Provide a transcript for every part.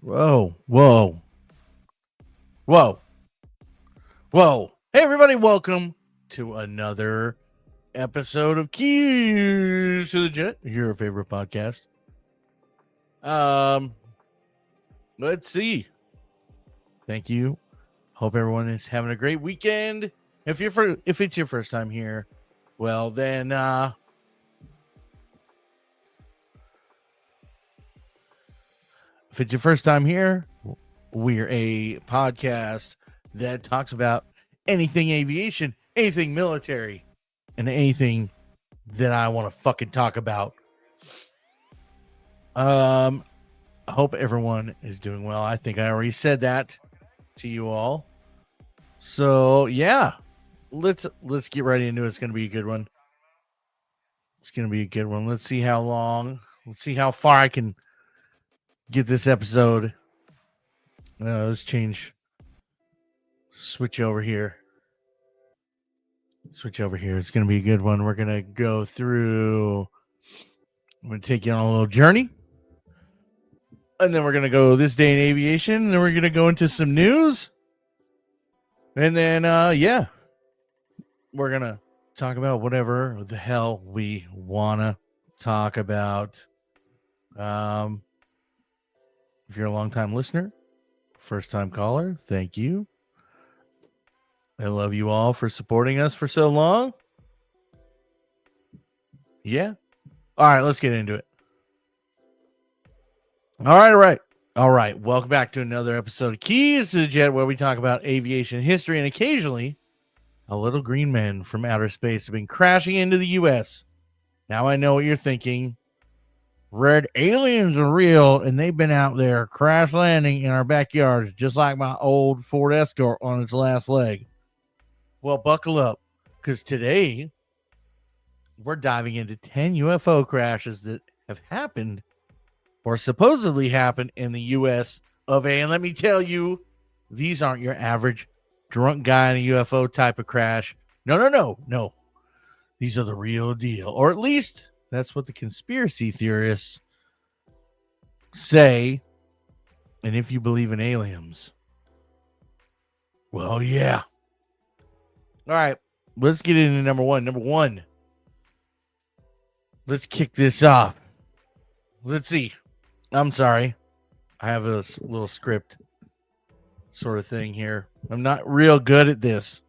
Whoa, whoa, whoa, whoa. Hey, everybody, welcome to another episode of Keys to the Jet, your favorite podcast. Let's see. Thank you. Hope everyone is having a great weekend. If it's your first time here, well, then, if it's your first time here, we're a podcast that talks about anything aviation, anything military, and anything that I want to fucking talk about. I hope everyone is doing well. I think I already said that to you all. So yeah, let's get right into it. It's gonna be a good one. Let's see how long. Let's see how far I can get this episode. Let's switch over here. It's going to be a good one. We're going to go through. I'm going to take you on a little journey. And then we're going to go this day in aviation. And then we're going to go into some news. And then, we're going to talk about whatever the hell we want to talk about. If you're a long-time listener, first-time caller, thank you. I love you all for supporting us for so long. Yeah. All right, let's get into it. All right. Welcome back to another episode of Keys to the Jet, where we talk about aviation history, and occasionally a little green men from outer space have been crashing into the U.S. Now I know what you're thinking. Red aliens are real, and they've been out there crash landing in our backyards, just like my old Ford Escort on its last leg. Well, buckle up, because today we're diving into 10 UFO crashes that have happened or supposedly happened in the U.S. of A. And let me tell you, these aren't your average drunk guy in a UFO type of crash. No. These are the real deal, or at least that's what the conspiracy theorists say. And if you believe in aliens, well, yeah. All right, let's get into number one. Let's kick this off. Let's see. I'm sorry. I have a little script sort of thing here. I'm not real good at this.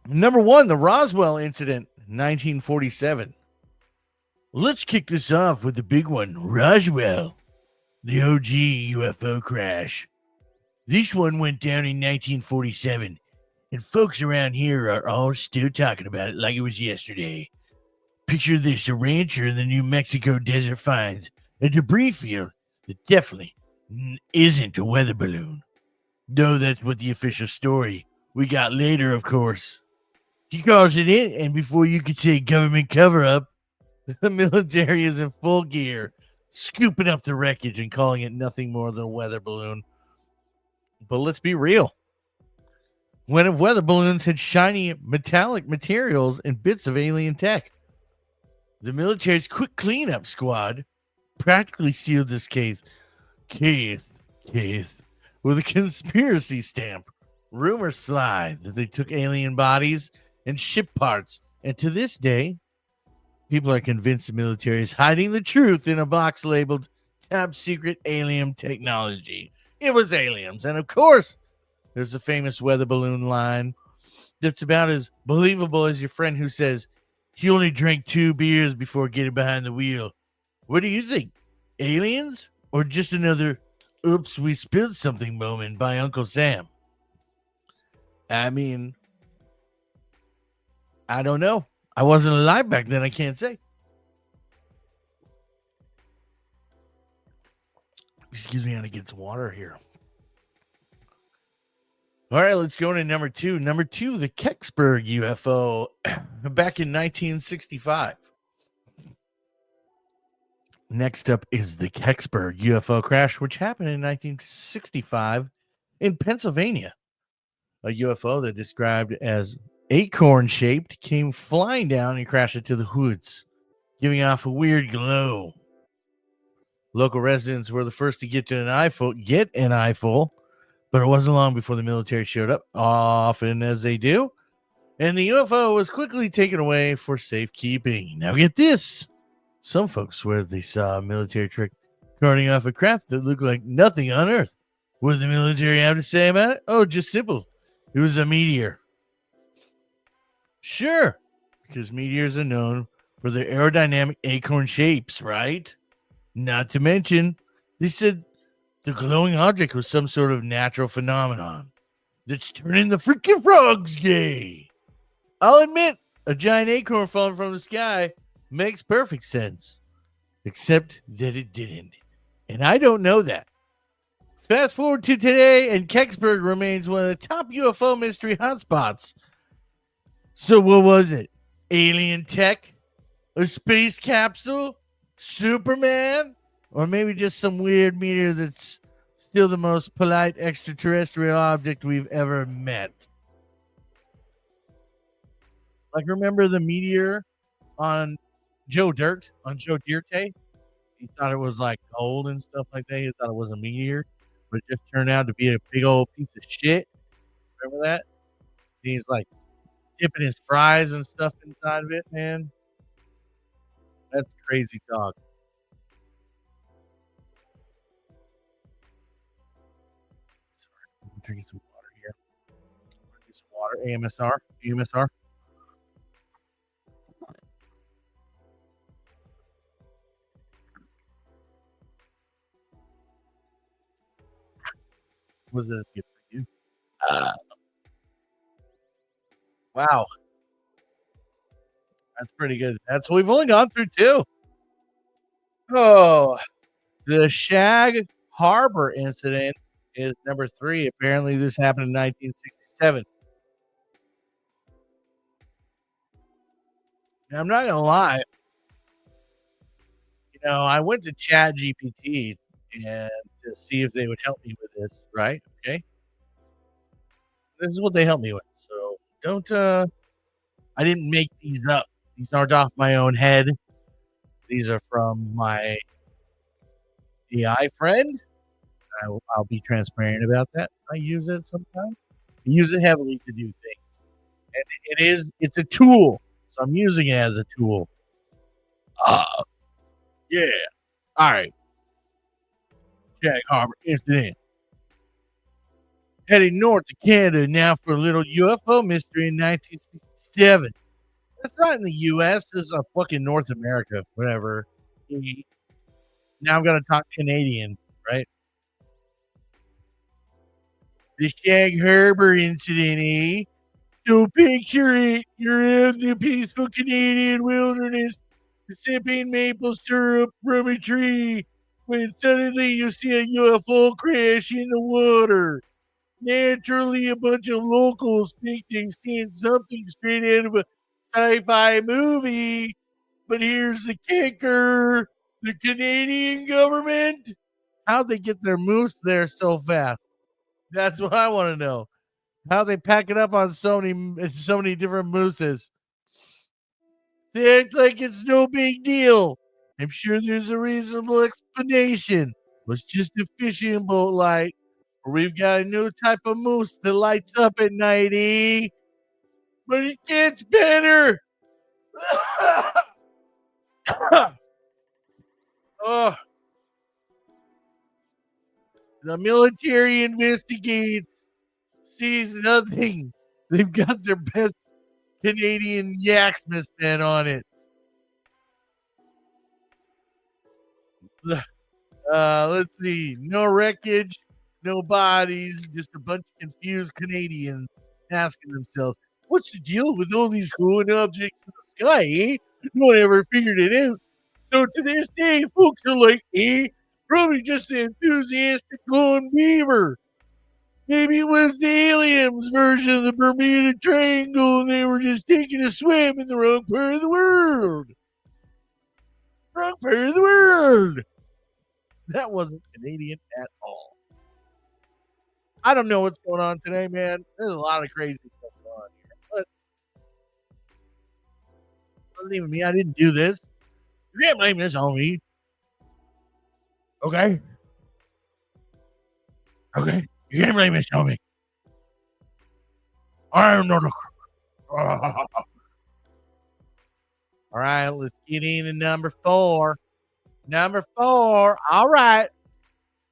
Number one, the Roswell incident, 1947. Let's kick this off with the big one, Roswell, the OG UFO crash. This one went down in 1947, and folks around here are all still talking about it like it was yesterday. Picture this, a rancher in the New Mexico desert finds a debris field that definitely isn't a weather balloon. Though that's what the official story we got later, of course. He calls it in, and before you could say government cover-up, the military is in full gear, scooping up the wreckage and calling it nothing more than a weather balloon. But let's be real. When if weather balloons had shiny metallic materials and bits of alien tech? The military's quick cleanup squad practically sealed this case with a conspiracy stamp. Rumors fly that they took alien bodies and ship parts, and to this day, people are convinced the military is hiding the truth in a box labeled top secret alien technology. It was aliens, and of course, there's a famous weather balloon line that's about as believable as your friend who says he only drank 2 beers before getting behind the wheel. What do you think? Aliens? Or just another oops, we spilled something moment by Uncle Sam? I mean, I don't know. I wasn't alive back then. I can't say. Excuse me, I'm going to get some water here. All right, let's go into number two. Number two, the Kecksburg UFO back in 1965. Next up is the Kecksburg UFO crash, which happened in 1965 in Pennsylvania. A UFO that described as acorn-shaped came flying down and crashed into the woods, giving off a weird glow. Local residents were the first to get an eyeful, but it wasn't long before the military showed up, often as they do, and the UFO was quickly taken away for safekeeping. Now get this. Some folks swear they saw a military trick carting off a craft that looked like nothing on Earth. What did the military have to say about it? Oh, just simple. It was a meteor. Sure, because meteors are known for their aerodynamic acorn shapes, right? Not to mention, they said the glowing object was some sort of natural phenomenon that's turning the freaking frogs gay. I'll admit, a giant acorn falling from the sky makes perfect sense, except that it didn't. And I don't know that. Fast forward to today, and Kecksburg remains one of the top UFO mystery hotspots. So, what was it? Alien tech? A space capsule? Superman? Or maybe just some weird meteor that's still the most polite extraterrestrial object we've ever met? Like, remember the meteor on Joe Dirte? He thought it was like gold and stuff like that. He thought it was a meteor, but it just turned out to be a big old piece of shit. Remember that? He's like dipping his fries and stuff inside of it, man. That's crazy talk. Sorry, I'm drinking some water here. Drink some water. AMSR. AMSR. Was it good for you? Uh, wow. That's pretty good. That's we've only gone through two. Oh, the Shag Harbor incident is number three. Apparently, this happened in 1967. Now, I'm not gonna lie. I went to Chat GPT and to see if they would help me with this. Right? Okay. This is what they helped me with. So don't. I didn't make these up. These aren't off my own head. These are from my AI friend. I'll be transparent about that. I use it sometimes. I use it heavily to do things, and it's a tool. So I'm using it as a tool. Uh, yeah. All right. Jack Harbor incident. Heading north to Canada now for a little UFO mystery in 1967. That's not in the U.S. This is fucking North America. Whatever. Now I'm gonna talk Canadian, right? The Shag Harbor incident, eh? So picture it. You're in the peaceful Canadian wilderness, sipping maple syrup from a tree, when suddenly you see a UFO crash in the water. Naturally, a bunch of locals think they've seen something straight out of a sci-fi movie. But here's the kicker. The Canadian government, how'd they get their moose there so fast? That's what I want to know. How they pack it up on so many different mooses. They act like it's no big deal. I'm sure there's a reasonable explanation. It was just a fishing boat light. Or we've got a new type of moose that lights up at night, eh? But it gets better. Oh, the military investigates, sees nothing. They've got their best Canadian Yaxmas man on it. Let's see. No wreckage, no bodies, just a bunch of confused Canadians asking themselves, what's the deal with all these glowing objects in the sky, eh? No one ever figured it out. So to this day, folks are like, eh? Probably just an enthusiastic glowing beaver. Maybe it was the aliens version of the Bermuda Triangle and they were just taking a swim in the wrong part of the world. Wrong part of the world. That wasn't Canadian at all. I don't know what's going on today, man. There's a lot of crazy stuff going on here. But it wasn't even me. I didn't do this. You can't blame this on me. Okay. Okay. You can't blame me. Show me. I am not a. All right. Let's get into number 4. Number 4. All right.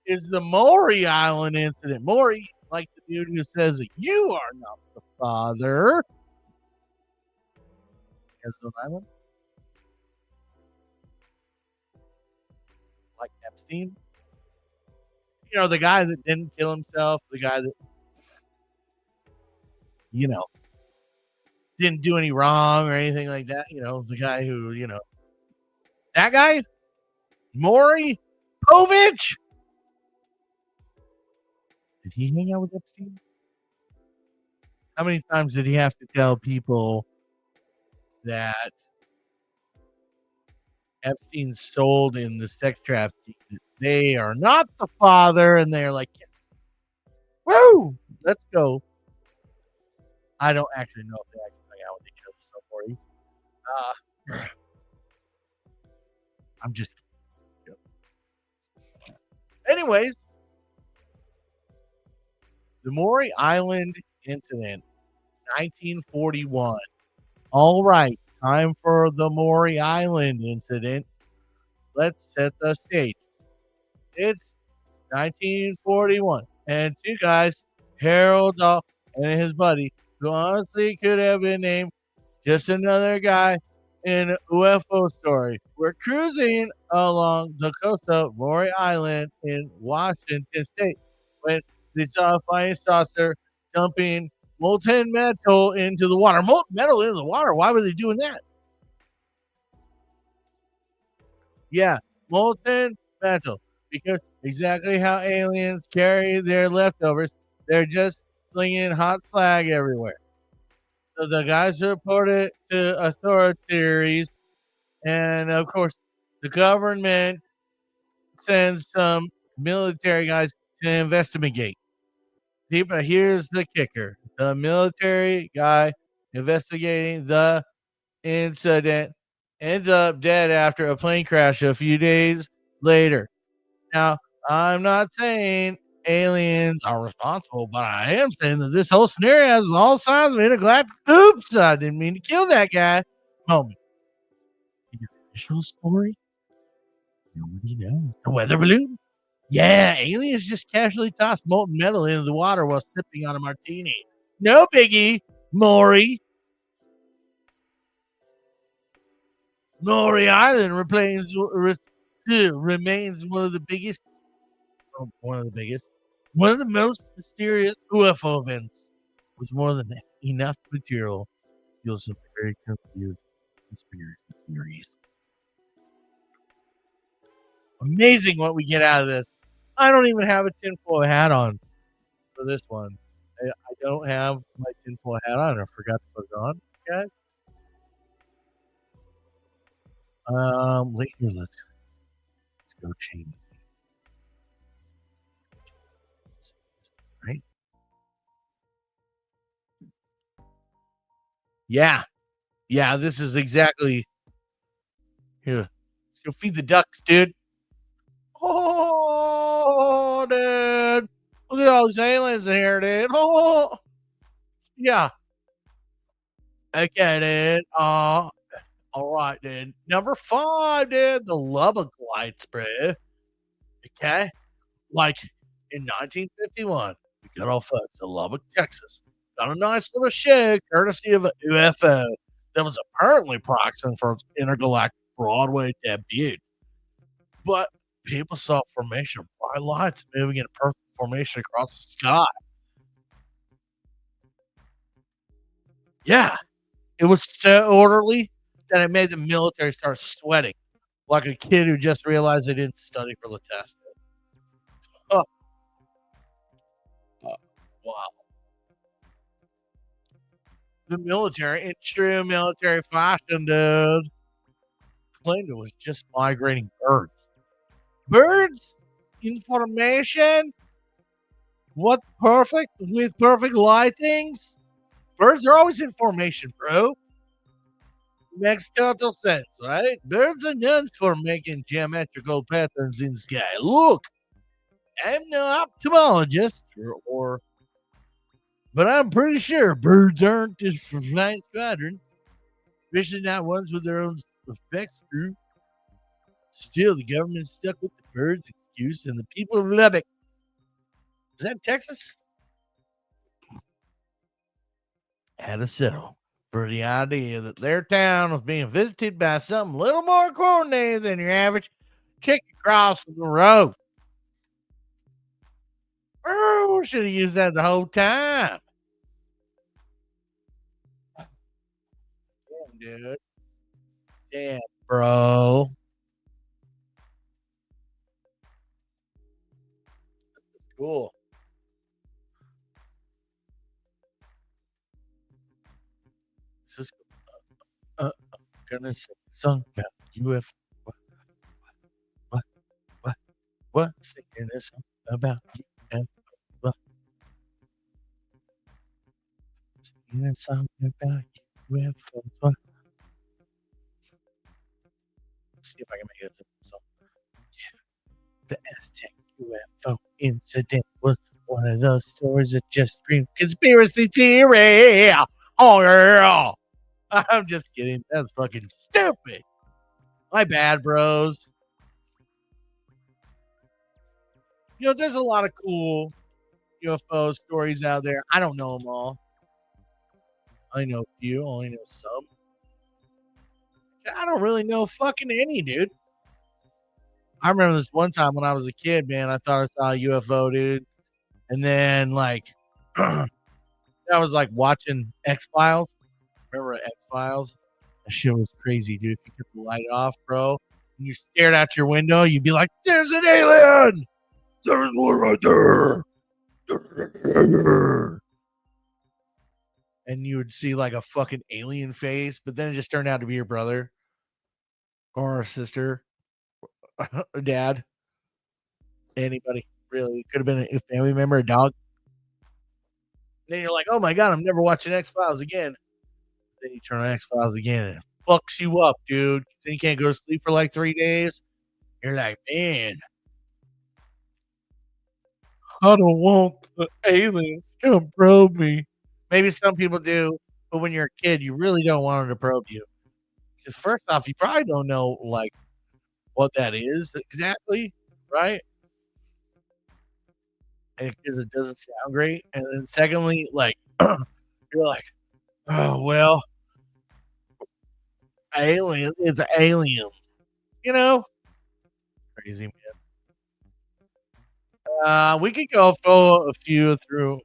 Is the Maury Island incident. Maury, like the dude who says that you are not the father. Here's Island. Like Epstein. You know, the guy that didn't kill himself, the guy that, you know, didn't do any wrong or anything like that. You know, the guy who, that guy, Maury Povich. Did he hang out with Epstein? How many times did he have to tell people that Epstein sold in the sex trafficking? They are not the father, and they're like, woo, let's go. I don't actually know if they actually hang out with each other, so Maury. I'm just. Anyways, the Maury Island incident, 1941. All right, time for the Maury Island incident. Let's set the stage. It's 1941, and two guys, Harold Dahl and his buddy, who honestly could have been named just another guy in an UFO story. We're cruising along the coast of Maury Island in Washington State when they saw a flying saucer dumping molten metal into the water. Molten metal into the water? Why were they doing that? Yeah, molten metal. Because exactly how aliens carry their leftovers, they're just slinging hot slag everywhere. So the guys reported to authorities, and of course, the government sends some military guys to investigate. But here's the kicker: the military guy investigating the incident ends up dead after a plane crash a few days later. Now, I'm not saying aliens are responsible, but I am saying that this whole scenario has all signs of intergalactic. Oops, I didn't mean to kill that guy. Moment. The official story? Nobody knows. The weather balloon? Yeah, aliens just casually tossed molten metal into the water while sipping on a martini. No biggie, Maury. Maury Island remains one of the biggest, one of the most mysterious UFO events, with more than enough material to fuel some very confused conspiracy theories. Amazing what we get out of this. I don't even have a tinfoil hat on for this one. I don't have my tinfoil hat on. I forgot to put it on, guys. Later, let's go change. Right? Yeah. Yeah, this is exactly here. Let's go feed the ducks, dude. Oh, dude. Look at all these aliens in here, dude. Oh, yeah. Okay, dude. All right, dude. Number 5, dude. The Lubbock lights, bro. Okay. Like in 1951, we got off to Lubbock, Texas. Got a nice little show courtesy of a UFO that was apparently proxying for its intergalactic Broadway debut. But people saw a formation of bright lights moving in a perfect formation across the sky. Yeah, it was so orderly that it made the military start sweating like a kid who just realized they didn't study for the test. Oh, wow. The military, in true military fashion, dude, claimed it was just migrating birds. Birds? Information? What perfect with perfect lightings? Birds are always in formation, bro. Makes total sense, right? Birds are known for making geometrical patterns in the sky. Look, I'm no ophthalmologist, but I'm pretty sure birds aren't just for flying squadron, especially not ones with their own effects crew. Still, the government's stuck with the birds excuse, and the people of Lubbock, is that Texas? Had to settle for the idea that their town was being visited by something a little more coordinated than your average chicken crossing the road. Oh, should have used that the whole time. Damn, dude. Damn, bro. Cool. This is gonna sing a song about UFO. What? What? What? Singing a song about UFO. Singing a song about UFO. What? Let's see if I can make it a song. The Aztec UFO incident was one of those stories that just screamed conspiracy theory. Oh, yeah. I'm just kidding. That's fucking stupid. My bad, bros. You know, there's a lot of cool UFO stories out there. I don't know them all. I know a few. I only know some. I don't really know fucking any, dude. I remember this one time when I was a kid, man. I thought I saw a UFO, dude. And then, like, I was like watching X Files. Remember X Files? That shit was crazy, dude. If you kept the light off, bro, and you stared out your window, you'd be like, "There's an alien! There's one right there!" And you would see like a fucking alien face, but then it just turned out to be your brother or sister, or dad, anybody. Really, it could have been a family member, a dog. And then you're like, "Oh my god, I'm never watching X Files again." Then you turn on X Files again, and it fucks you up, dude. Then you can't go to sleep for like 3 days. You're like, man, I don't want the aliens to come probe me. Maybe some people do, but when you're a kid, you really don't want them to probe you. Because first off, you probably don't know like what that is exactly, right? And because it doesn't sound great. And then secondly, like you're like, oh well, alien, it's an alien, you know? Crazy man. We could go for a few through.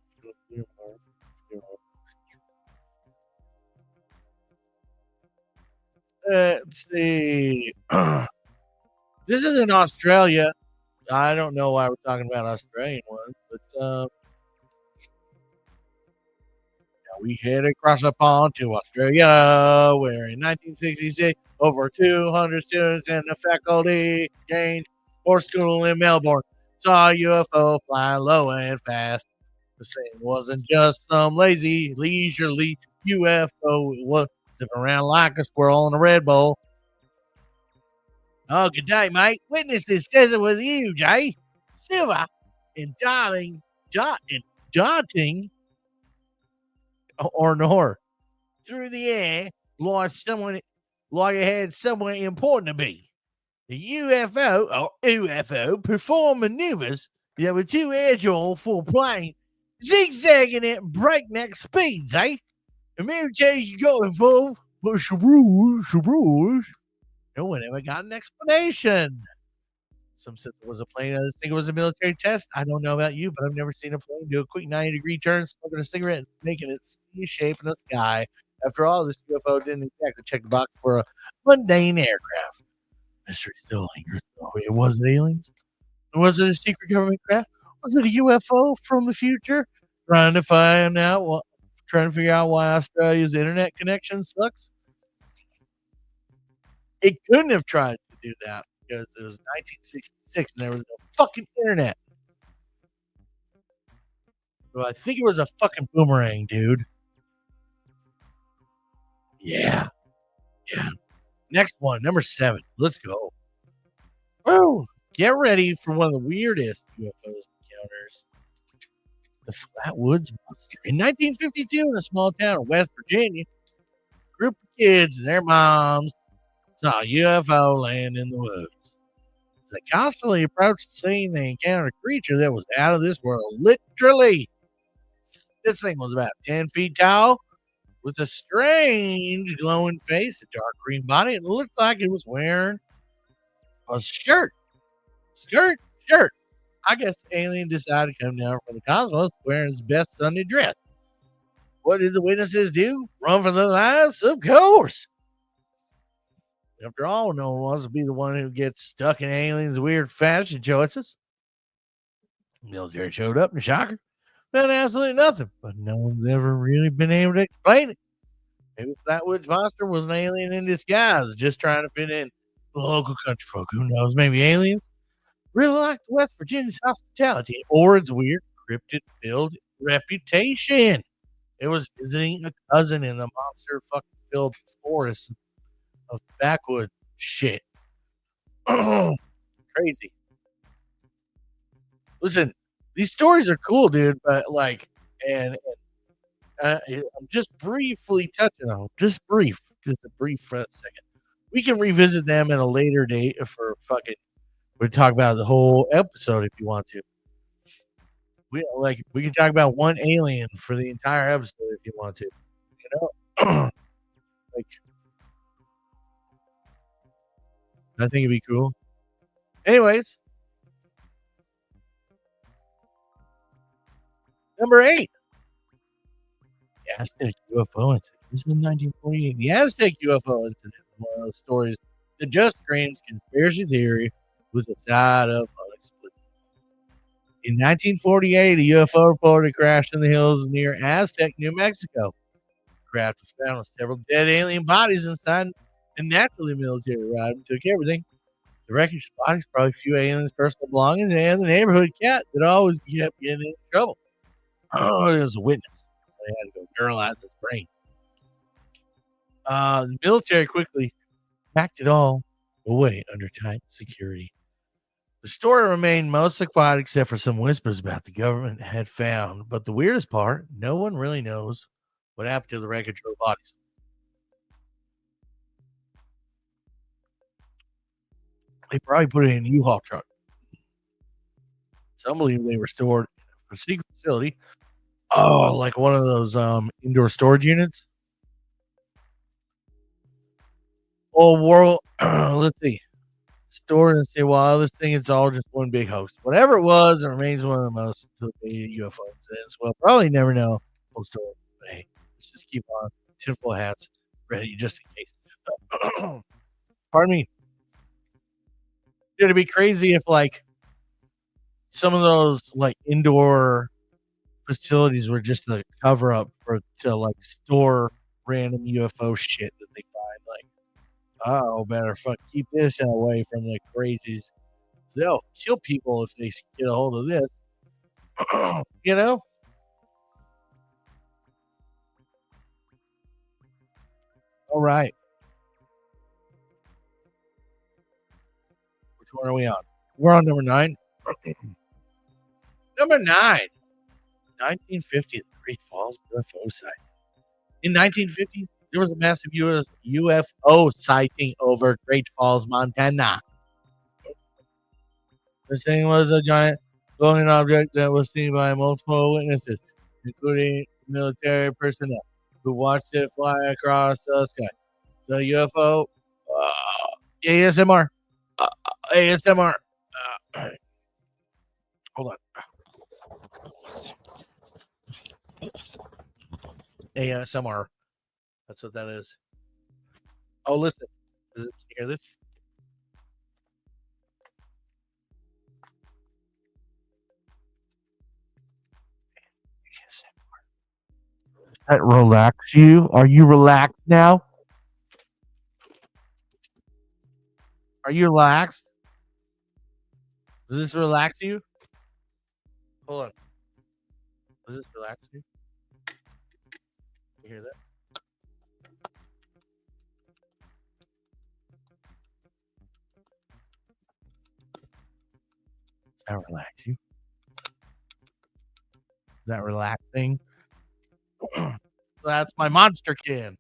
Let's see. This is in Australia. I don't know why we're talking about Australian ones, but we head across the pond to Australia, where in 1966, over 200 students in the faculty exchange for school in Melbourne saw a UFO flying low and fast. The scene wasn't just some lazy, leisurely UFO. It was zipping around like a squirrel in a Red Bull. Oh, good day, mate. Witnesses says it was you, Jay. Silver and darting or nor through the air like it had somewhere important to be. The UFO or UFO performed maneuvers that were too agile for a plane, zigzagging at breakneck speeds, eh? The military got involved, but surprise, no one ever got an explanation. Some said it was a plane. Others think it was a military test. I don't know about you, but I've never seen a plane do a quick 90-degree turn, smoking a cigarette, and making it C shape in the sky. After all, this UFO didn't exactly check the box for a mundane aircraft. Mystery still lingers. It wasn't aliens. Was it a secret government craft? Was it a UFO from the future? Trying to figure out why Australia's internet connection sucks. It couldn't have tried to do that because it was 1966 and there was no fucking internet. So I think it was a fucking boomerang, dude. Yeah. Yeah. Next one, number 7. Let's go. Woo! Get ready for one of the weirdest UFOs encounters. The Flatwoods Monster. In 1952, in a small town in West Virginia, a group of kids and their moms saw a UFO land in the woods. As they constantly approached the scene, they encountered a creature that was out of this world. Literally. This thing was about 10 feet tall with a strange glowing face, a dark green body, and it looked like it was wearing a shirt. Shirt. I guess the alien decided to come down from the cosmos wearing his best Sunday dress. What did the witnesses do? Run for their lives? Of course. After all, no one wants to be the one who gets stuck in aliens' weird fashion choices. The military showed up in shocker. Found absolutely nothing, but no one's ever really been able to explain it. Maybe Flatwoods Monster was an alien in disguise, just trying to fit in. The local country folk, who knows? Maybe aliens really liked West Virginia's hospitality or its weird cryptid-filled reputation. It was visiting a cousin in the monster-fucking-filled forest of backwoods shit. Crazy. Listen, these stories are cool, dude, but like, and I'm just briefly touching on them, just a brief for a second. We can revisit them at a later date for fucking. We talk about the whole episode if you want to. We can talk about one alien for the entire episode if you want to. You know, like I think it'd be cool. Anyways, number 8, the Aztec UFO incident. This is in 1948. The Aztec UFO incident is one of those stories that just screams conspiracy theory with a side of unexplained. In 1948, a UFO reportedly crashed in the hills near Aztec, New Mexico. The craft was found with several dead alien bodies inside, and naturally, the military arrived and took everything. The wreckage bodies, probably a few aliens' personal belongings, and the neighborhood cat that always kept getting in trouble. Oh, it was a witness. They had to go journalize his brain. The military quickly packed it all away under tight security. The story remained mostly quiet except for some whispers about the government had found. But the weirdest part, no one really knows what happened to the wreckage of the bodies. They probably put it in a U-Haul truck. Some believe they were stored in a secret facility. Oh, like one of those indoor storage units. Oh, world. Let's see. Stored and say, well, this thing is all just one big hoax. Whatever it was, it remains one of the most anticipated UFO incidents. We'll probably never know full story. But hey, let's just keep on tinfoil hats ready just in case. Pardon me. It'd be crazy if like some of those like indoor facilities were just a cover up to like store random UFO shit that they find. Like, oh, better fuck keep this away from the crazies. They'll kill people if they get a hold of this. You know? All right. Which one are we on? We're on number 9. Number 9. 1950 at the Great Falls UFO site. In 1950, there was a massive UFO sighting over Great Falls, Montana. The thing was a giant glowing object that was seen by multiple witnesses, including military personnel, who watched it fly across the sky. The UFO, ASMR, ASMR. Hold on. ASMR. That's what that is. Oh, listen. Can you hear this? Does that relax you? Are you relaxed now? Are you relaxed? Does this relax you? Hold on. Does this relax you? You hear that? That relax you? Is that relaxing? That's my monster can.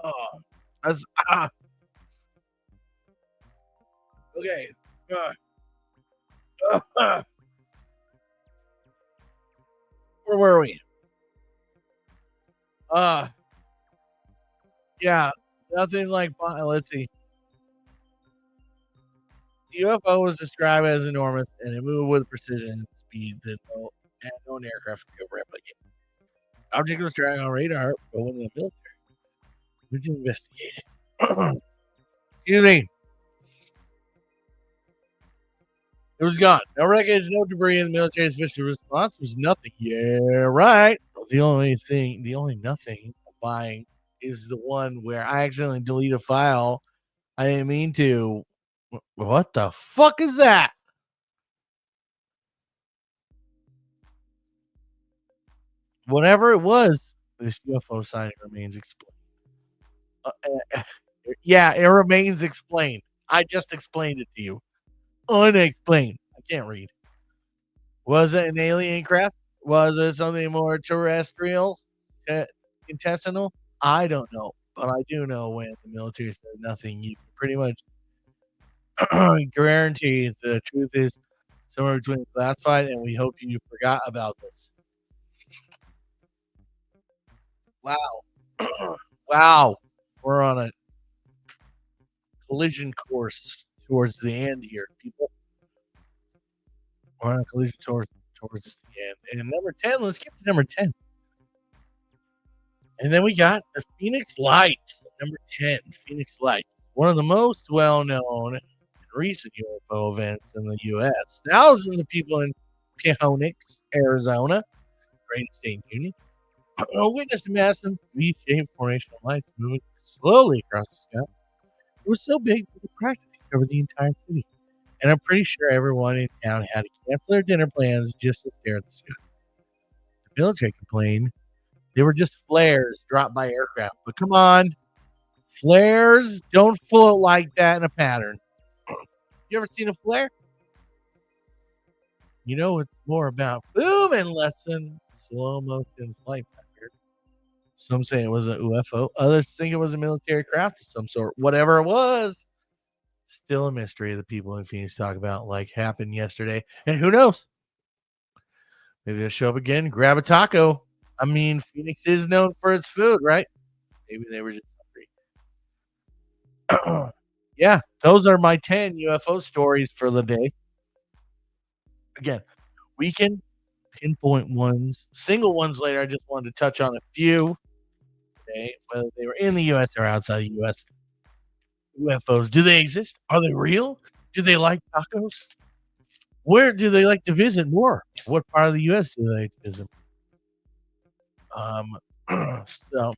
Oh, that's okay. Where were we? Uh, yeah, nothing like. Let's see. The UFO was described as enormous and it moved with precision and speed that no aircraft could replicate. Object was tracked on radar, but when the military was investigated. Excuse me. It was gone. No wreckage, no debris, and the military's official response was nothing. Yeah, right. The only nothing buying is the one where I accidentally delete a file. I didn't mean to. What the fuck is that? Whatever it was, this UFO signing remains explained. Yeah, it remains explained. I just explained it to you. Unexplained. I can't read. Was it an alien craft? Was it something more terrestrial, intestinal? I don't know, but I do know when the military says nothing, you can pretty much guarantee the truth is somewhere between classified and we hope you forgot about this. Wow. Wow. We're on a collision course towards the end here, people. We're on a collision towards the end. And number 10, let's get to number 10. And then we got the Phoenix Lights, number 10, Phoenix Lights, one of the most well-known and recent UFO events in the U.S. Thousands of people in Phoenix, Arizona, greatest state in the union, witnessed a massive V-shaped formation of lights moving slowly across the sky. It was so big it could practically cover the entire city. And I'm pretty sure everyone in town had to cancel their dinner plans just to stare at the sky. The military complained they were just flares dropped by aircraft. But come on, flares don't float like that in a pattern. You ever seen a flare? You know it's more about boom and less than slow motion flight pattern. Some say it was a UFO. Others think it was a military craft of some sort. Whatever it was, still a mystery the people in Phoenix talk about, like happened yesterday. And who knows? Maybe they'll show up again, grab a taco. I mean, Phoenix is known for its food, right? Maybe they were just hungry. Yeah, those are my 10 UFO stories for the day. Again, we can pinpoint ones, single ones later. I just wanted to touch on a few today, whether they were in the US or outside the US. UFOs, do they exist? Are they real? Do they like tacos? Where do they like to visit more? What part of the US do they visit? Um, so,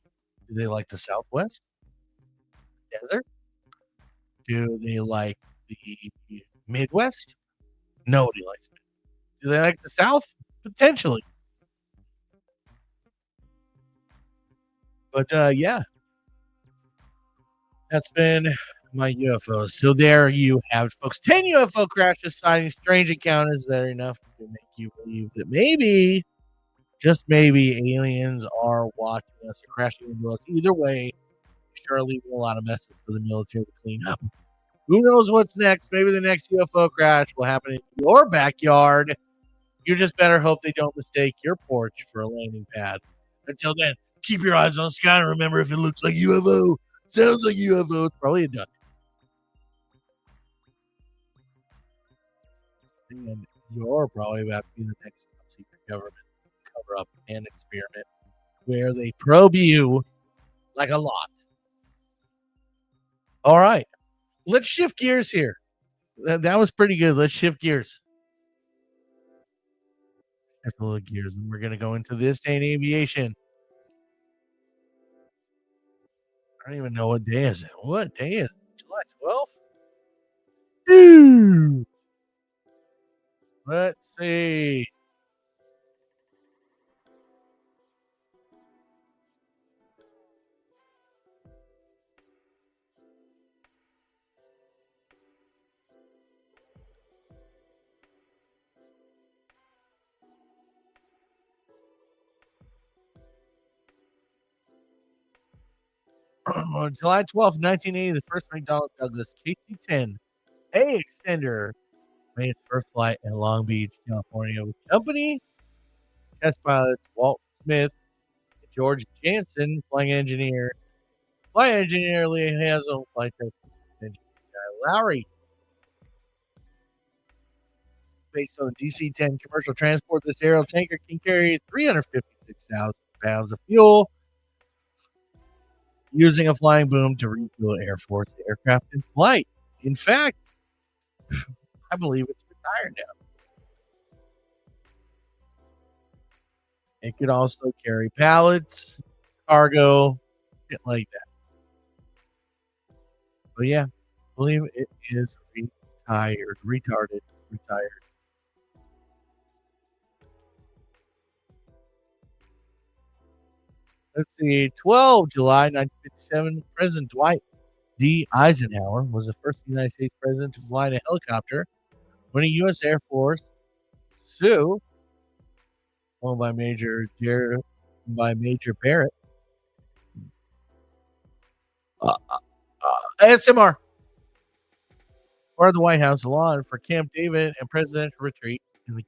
do they like the Southwest desert? Do they like the Midwest? Nobody likes it. Do they like the South? Potentially. But yeah, that's been my UFOs. So there you have it, folks. 10 UFO crashes, sightings, strange encounters that are enough to make you believe that maybe, just maybe, aliens are watching us or crashing into us. Either way, sure leaving a lot of messages for the military to clean up. Who knows what's next? Maybe the next UFO crash will happen in your backyard. You just better hope they don't mistake your porch for a landing pad. Until then, keep your eyes on the sky and remember, if it looks like UFO, sounds like UFO, it's probably a duck. And you're probably about to be the next top secret government cover up and experiment where they probe you like a lot. All right, let's shift gears here. That was pretty good. Let's shift gears. Shift a little gears, and we're going to go into this day in aviation. I don't even know what day is it. What day is it? July 12th? Ooh. Let's see. On July 12th, 1980, the first McDonnell Douglas KC-10 A extender made its first flight in Long Beach, California, with company test pilots Walt Smith and George Jansen, flight engineer Lee Hazel, flight test engineer Guy Lowry. Based on the DC-10 commercial transport, this aerial tanker can carry 356,000 pounds of fuel, using a flying boom to refuel Air Force aircraft in flight. In fact, I believe it's retired now. It could also carry pallets, cargo, shit like that. But yeah, I believe it is retired. Let's see, 12 July 1957, President Dwight D. Eisenhower was the first United States president to fly in a helicopter when a U.S. Air Force Sioux, owned by Major Barrett, SMR, or the White House lawn for Camp David and presidential retreat in the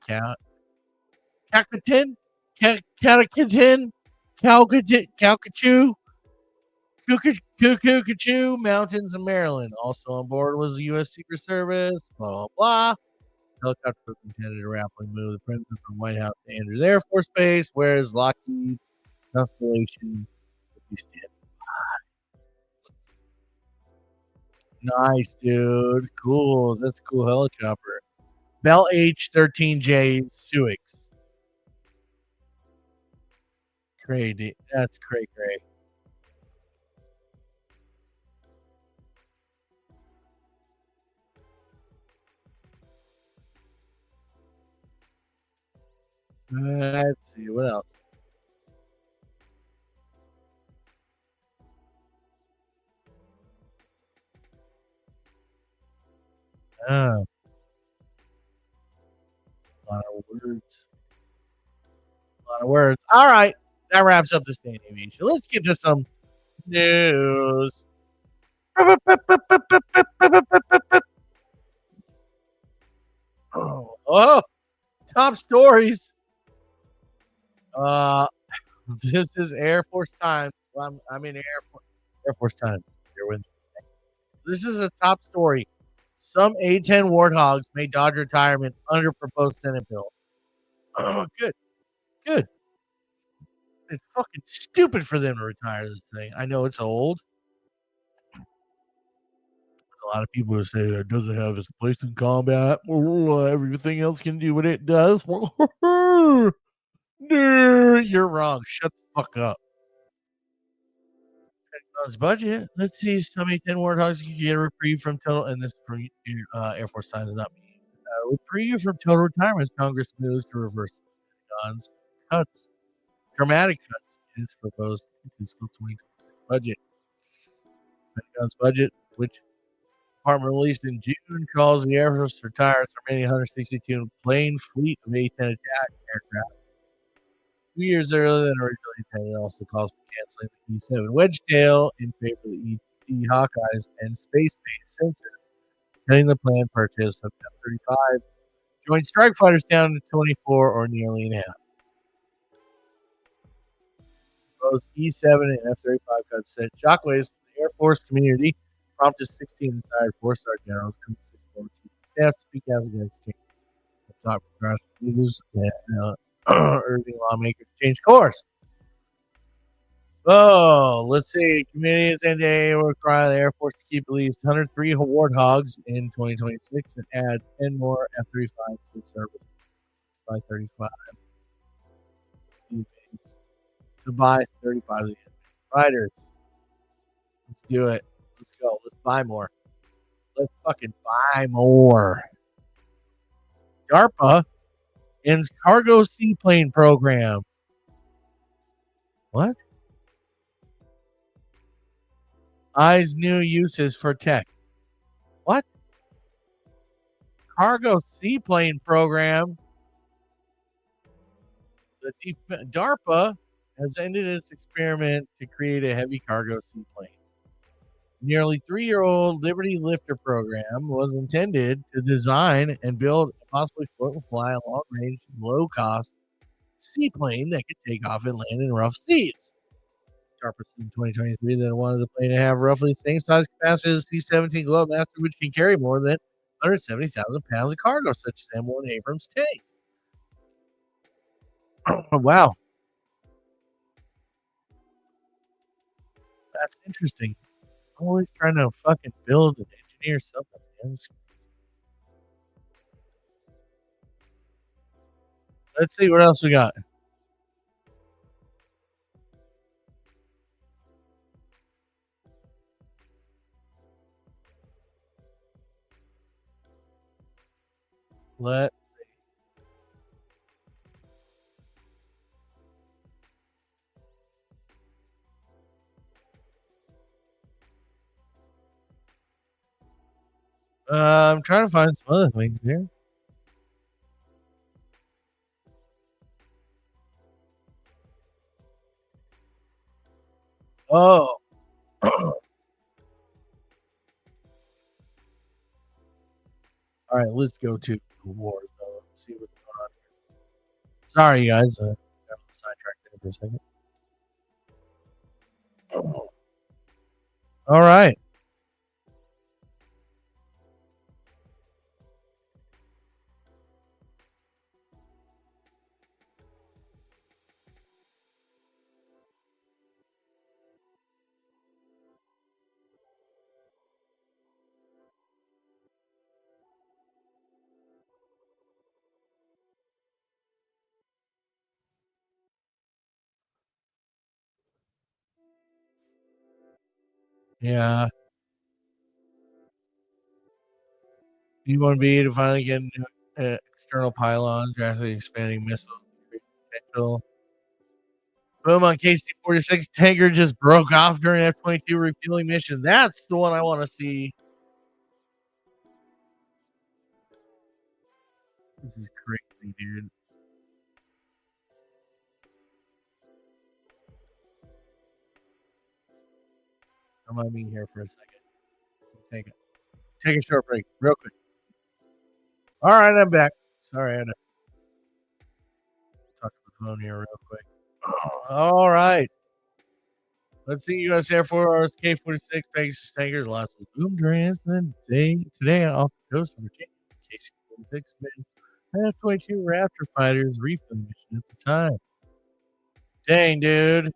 Calcasieu Mountains of Maryland. Also on board was the U.S. Secret Service, blah, blah, blah. Helicopter was intended to rapidly move the president from White House to Andrews Air Force Base, whereas Lockheed Constellation would be standing. Nice, dude. Cool. That's a cool helicopter. Bell H-13J Suix. Crazy. That's cray. Let's see. What else? A lot of words. All right. That wraps up this day in aviation. Let's get to some news. Oh, top stories. This is Air Force Times. I'm in Air Force Times. Here with me. This is a top story. Some A-10 warthogs may dodge retirement under proposed Senate bill. Oh, good. It's fucking stupid for them to retire this thing. I know it's old. A lot of people who say it doesn't have its place in combat. Everything else can do what it does. You're wrong. Shut the fuck up. Budget. Let's see. Some A-10 warthogs can get a reprieve from total, and this from Air Force Times, not me. Reprieve from total retirement as Congress moves to reverse guns cuts, dramatic cuts in its proposed fiscal 2026 budget. Pentagon's budget, which Department released in June, calls the Air Force to retire its remaining 162 plane fleet of A-10 attack aircraft. 2 years earlier than originally intended. It also calls for canceling the E-7 Wedgetail in favor of the E-T Hawkeyes and space-based sensors, cutting the planned purchase of F-35 Joint Strike Fighters down to 24 or nearly in half. Both E-7 and F-35 cuts sent shockwaves to the Air Force community, prompted 16 retired four-star generals and 6 former chief of staff to speak out against change. The top congressional leaders urging lawmakers to change course. Oh, let's see. Committees and they will require the Air Force to keep at least 103 warthogs in 2026 and add 10 more F-35s to service by 35. To buy 35 of the fighters. Let's do it. Let's go. Let's buy more. Let's fucking buy more. DARPA ends cargo seaplane program. What? Eyes new uses for tech. What? Cargo seaplane program. The DARPA has ended its experiment to create a heavy cargo seaplane. Nearly 3-year-old Liberty Lifter program was intended to design and build a possibly float and fly a long-range, low-cost seaplane that could take off and land in rough seas. DARPA said in 2023 that it wanted the plane to have roughly the same size capacity as C-17 Globemaster, which can carry more than 170,000 pounds of cargo, such as M1 Abrams tanks. Oh, wow. That's interesting. I'm always trying to fucking build and engineer something, man. Let's see what else we got. Let I'm trying to find some other things here. Oh. All right, let's go to war. Let's see what's going on here. Sorry, guys. Got sidetracked there for a second. All right. Yeah. B-1B to finally get new external pylons, drastically expanding missile potential. Boom on KC-46 tanker just broke off during F-22 refueling mission. That's the one I want to see. This is crazy, dude. Come on me here for a second. Take a short break, real quick. All right, I'm back. Sorry, I had to talk to the phone here real quick. All right. Let's see. U.S. Air Force K-46 Pegasus tankers lost its boom transmission today off the coast of Virginia. KC-46 been F-22 Raptor fighters refueling mission at the time. Dang, dude.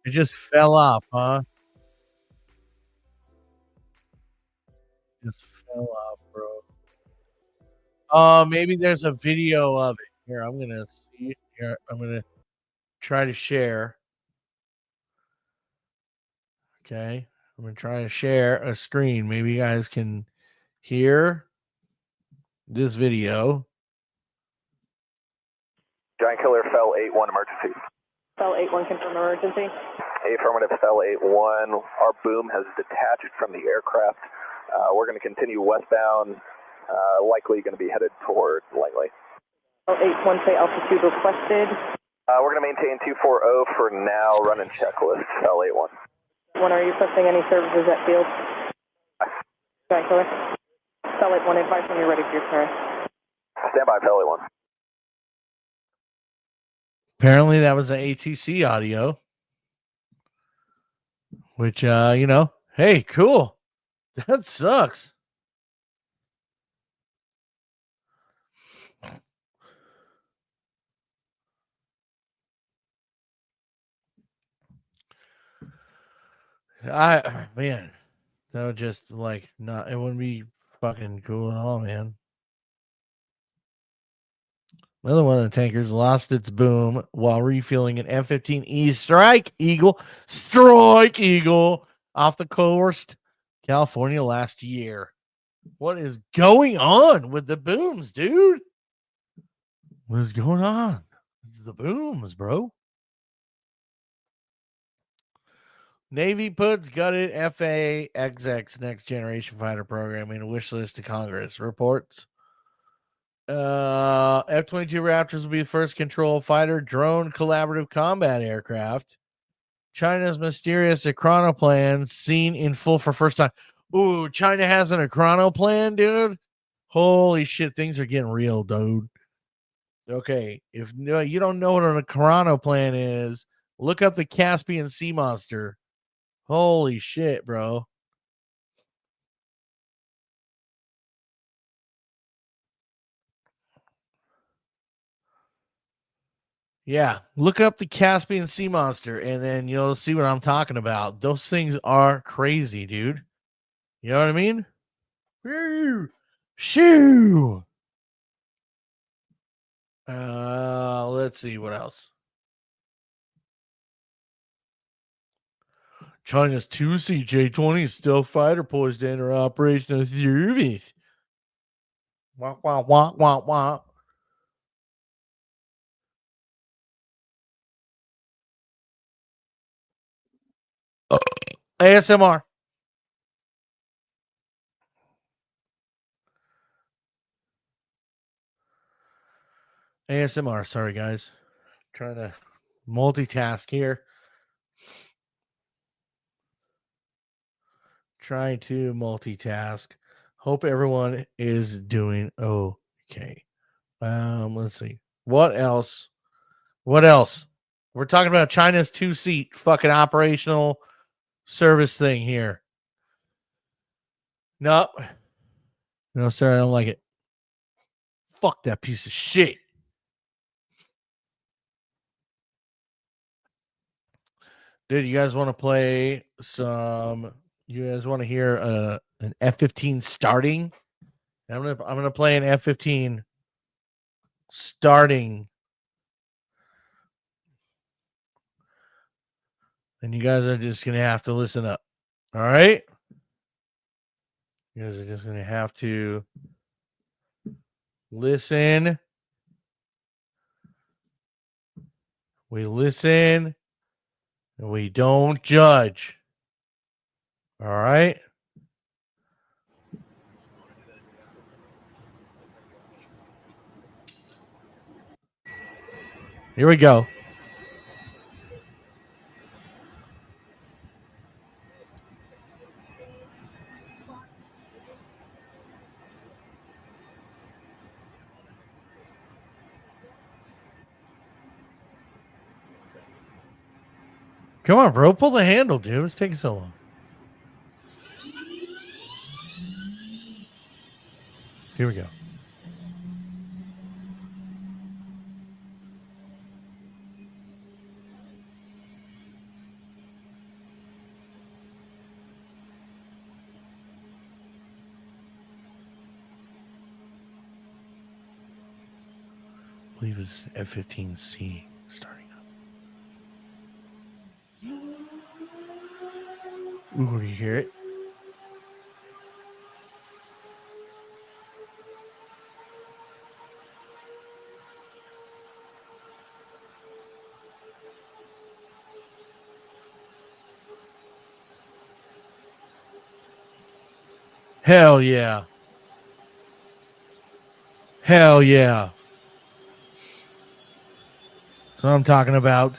It just fell off, huh? Just fell off, bro. Maybe there's a video of it. Here, I'm gonna see. Here, I'm gonna try to share. Okay, I'm gonna try to share a screen. Maybe you guys can hear this video. Giant Killer fell 8-1 emergency. Fell 8-1 confirm emergency. Affirmative, fell 8-1. Our boom has detached from the aircraft. We're going to continue westbound, likely going to be headed toward Langley. Fell 8-1, say altitude requested. We're going to maintain 240 for now, running checklist, fell 8-1. When are you requesting any services at field? Giant Killer. Fell 8-1, advise when you're ready for your turn. Stand by, fell 8-1. Apparently, that was the ATC audio, which, hey, cool. That sucks. Man, that would just it wouldn't be fucking cool at all, man. Another one of the tankers lost its boom while refueling an F-15E Strike Eagle off the coast, California last year. What is going on with the booms, dude? What is going on? It's the booms, bro. Navy puts gutted FA-XX next generation fighter program in a wish list to Congress. Reports. F-22 Raptors will be the first control fighter drone collaborative combat aircraft China's mysterious chronoplan seen in full for first time. Ooh, China has an chronoplan, dude. Holy shit, things are getting real, dude. Okay, if you don't know what a chronoplan is, look up the Caspian Sea Monster. Holy shit, bro. Yeah, look up the Caspian Sea Monster and then you'll see what I'm talking about. Those things are crazy, dude. You know what I mean? Woo! Shoo! Let's see what else. China's 2 CJ-20 stealth fighter poised to enter operational service. Wah, wah, wah, wah, wah. ASMR. ASMR. Sorry, guys. Trying to multitask here. Trying to multitask. Hope everyone is doing okay. Let's see. What else? What else? We're talking about China's 2-seat fucking operational service thing here. No. No, sir, I don't like it. Fuck that piece of shit. Dude, you guys want to play some? You guys want to hear an F-15 starting? I'm gonna play an F-15 starting, and you guys are just gonna have to listen up. All right, you guys are just gonna have to listen. We listen, and we don't judge. All right. Here we go. Come on, bro. Pull the handle, dude. It's taking so long. Here we go. I believe it's F-15C starting up. Ooh, do you hear it? Hell yeah. Hell yeah. That's what I'm talking about.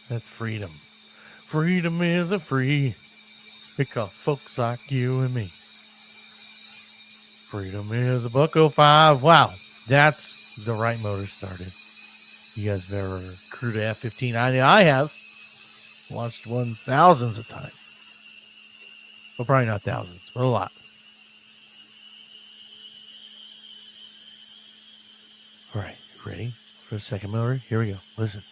That's freedom. Freedom is a free because folks like you and me. Freedom is a $1.05. Wow, that's the right motor started. You guys have ever crewed a F-15? I have. Watched one thousands of times. Well, probably not thousands, but a lot. All right, ready for the second motor? Here we go. Listen.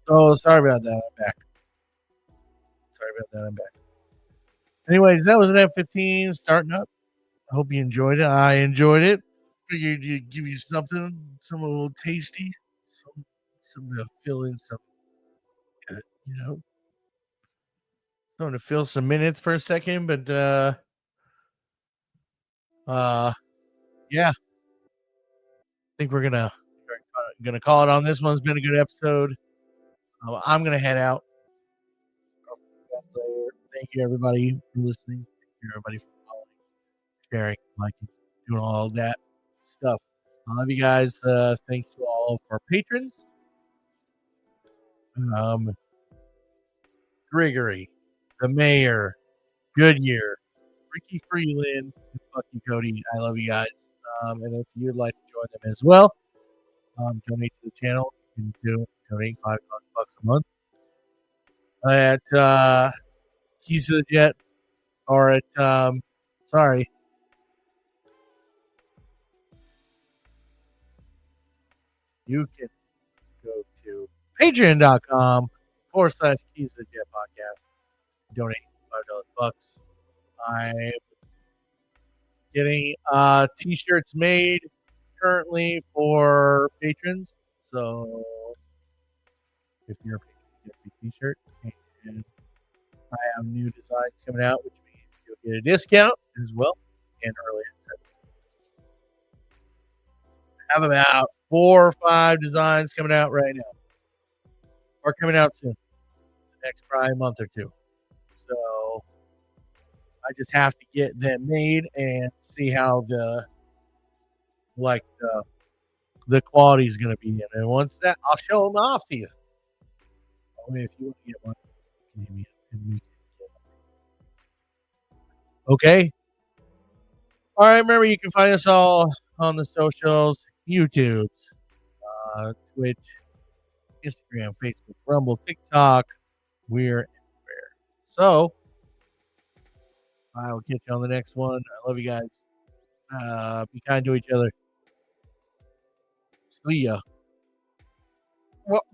Oh, sorry about that. I'm back. Sorry about that. I'm back. Anyways, that was an F-15 starting up. I hope you enjoyed it. I enjoyed it. Figured you'd give you something, some a little tasty, some to fill in some, you know, something to fill some minutes for a second. But yeah, I think we're gonna call it on this one. It's been a good episode. I'm gonna head out. Thank you everybody for listening. Thank you everybody for following, sharing, liking, doing all that stuff. I love you guys. Thanks to all of our patrons. Grigory, the mayor, Goodyear, Ricky Freeland, and fucking Cody. I love you guys. And if you'd like to join them as well, donate to the channel. You can donate $5 a month at Keys to the Jet or at sorry. You can go to patreon.com/Keys to the Jet podcast. Donate $5 I'm getting t-shirts made currently for patrons. So if you're a patron, you get a free t-shirt. And I have new designs coming out, which means you'll get a discount as well and early access. I have about 4 or 5 designs coming out right now. Or coming out soon. The next probably month or two. So I just have to get them made and see how the quality is going to be. And once that, I'll show them off to you. Only if you want to get one. Okay. All right. Remember, you can find us all on the socials: YouTube, Twitch, Instagram, Facebook, Rumble, TikTok. We're everywhere. So I will catch you on the next one. I love you guys. Be kind to each other. See ya. What?